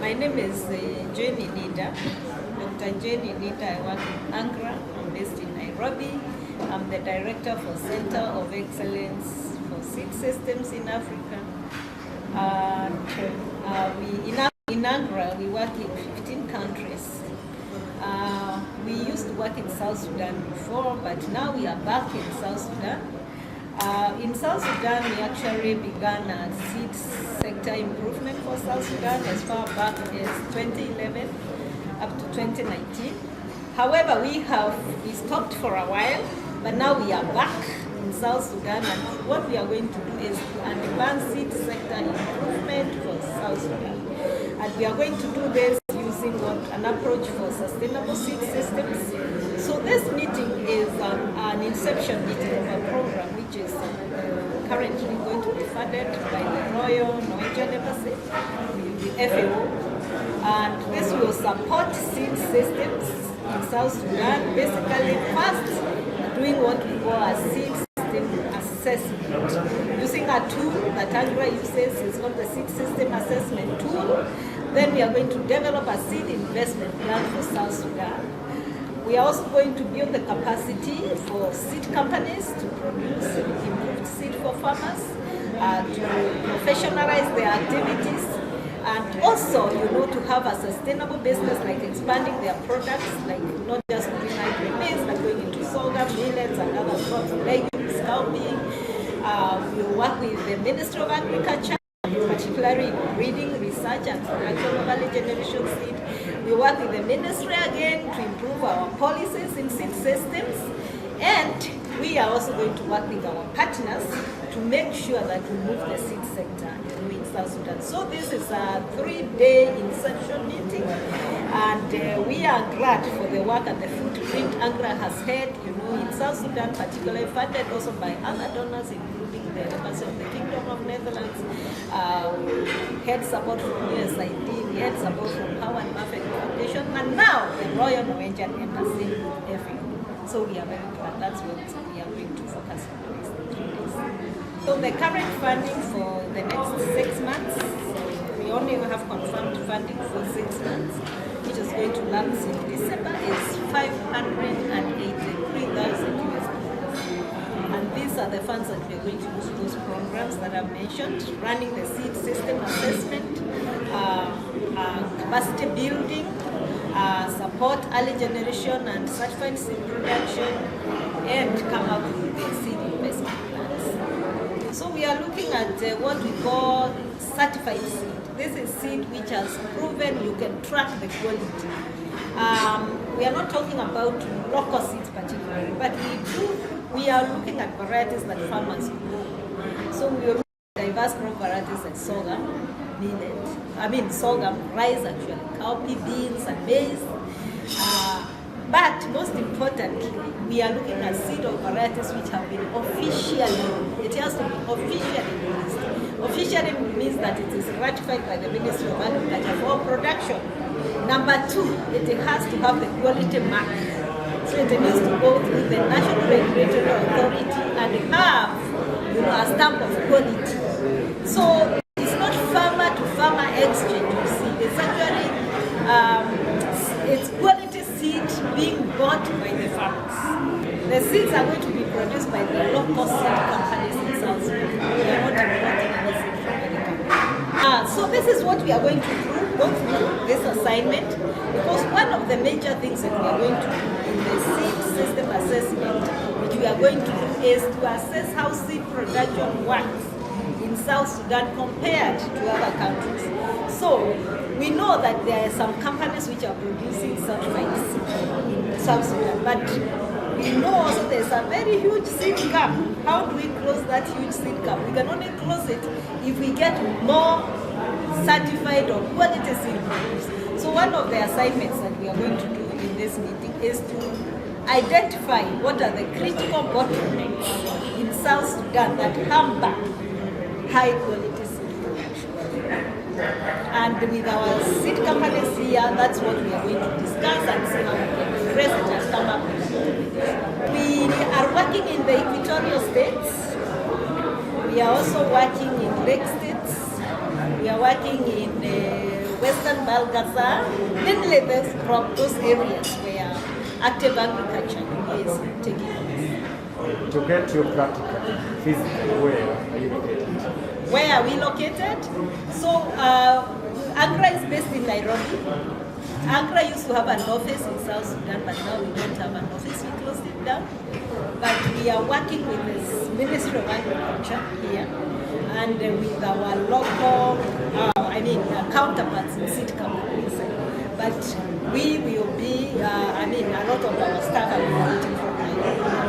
My name is Ininda, Dr. Ininda. I work in AGRA. I'm based in Nairobi. I'm the director for Center of Excellence for Seed Systems in Africa. In AGRA, we work in 15 countries. We used to work in South Sudan before, but now we are back in South Sudan. In South Sudan, we actually began a seed sector improvement for South Sudan as far back as 2011 up to 2019. However, we stopped for a while, but now we are back in South Sudan, and what we are going to do is advance seed sector improvement for South Sudan. And we are going to do this using an approach for sustainable seed systems. So this meeting is an inception meeting of a program which is currently going to be funded by the Royal Norwegian Embassy, the FAO, and this will support seed systems in South Sudan, basically first doing what we call a seed system assessment, using a tool that AGRA uses. It's called the seed system assessment tool. Then we are going to develop a seed investment plan for South Sudan. We are also going to build the capacity for seed companies to produce improved seed for farmers, to professionalize their activities, and also, to have a sustainable business, like expanding their products, like not just doing agri-maize, but going into sorghum, millets, and other crops, legumes, cowpea. We'll work with the Ministry of Agriculture, particularly in breeding, research, and production of early generation seed. We work with the ministry again to improve our policies in seed systems, and we are also going to work with our partners to make sure that we move the seed sector in South Sudan. So this is a 3-day inception meeting, and we are glad for the work and the footprint AGRA has had, in South Sudan, particularly funded also by other donors, including the Embassy of the Kingdom of Netherlands. We had support from USAID, we had support from Power and Market Foundation, and now the Royal Norwegian Embassy FAO. So we are very glad. That's what we are going to focus on the next 3 days. So the current funding for the next 6 months, we only have confirmed funding for 6 months, which is going to lapse in December, is 583,000 US dollars. And these are the funds that we are going to use for those programs that I've mentioned: running the seed system assessment, capacity building, support early generation and certified seed production, and come up with the seed investment plans. So we are looking at what we call certified seed. This is seed which has proven you can track the quality. We are not talking about local seeds particularly, but we are looking at varieties that farmers grow. So we are looking at diverse crop varieties like sorghum, rice actually, cowpea, beans, and maize. But most importantly, we are looking at seed of varieties which have been it has to be officially released. Officially means that it is ratified by the Ministry of Agriculture for production. Number 2, it has to have the quality mark. So it needs to go through the National Regulatory Authority and have, a stamp of quality. So it's not farmer to farmer exchange of seed. It's actually it's quality seed being bought by the farmers. The seeds are going to be produced by the local seed companies in South Sudan. We are not importing any seed from any company. So this is what we are going to go through this assignment, because one of the major things that we are going to do in the seed system assessment, which we are going to do, is to assess how seed production works in South Sudan compared to other countries. So we know that there are some companies which are producing certified seed in South Sudan, but we know also there's a very huge seed gap. How do we close that huge seed gap? We can only close it if we get more certified or quality seed produced. So one of the assignments that we are going to do in this meeting is to identify what are the critical bottlenecks in South Sudan that hamper high quality seed production. And with our seed companies here, that's what we are going to discuss and see how we can address it and come up with it. We are working in the equatorial states. We are also working in lake states. We are working in Western Northern Balgazar, mainly those areas where active agriculture is taking place. To get your practical, physically, where are you located? Where are we located? So, AGRA is based in Nairobi. AGRA used to have an office in South Sudan, but now we don't have an office. We closed it down. But we are working with the Ministry of Agriculture here and with our local, counterparts in seed companies. But we will be, a lot of our staff are working from Nairobi.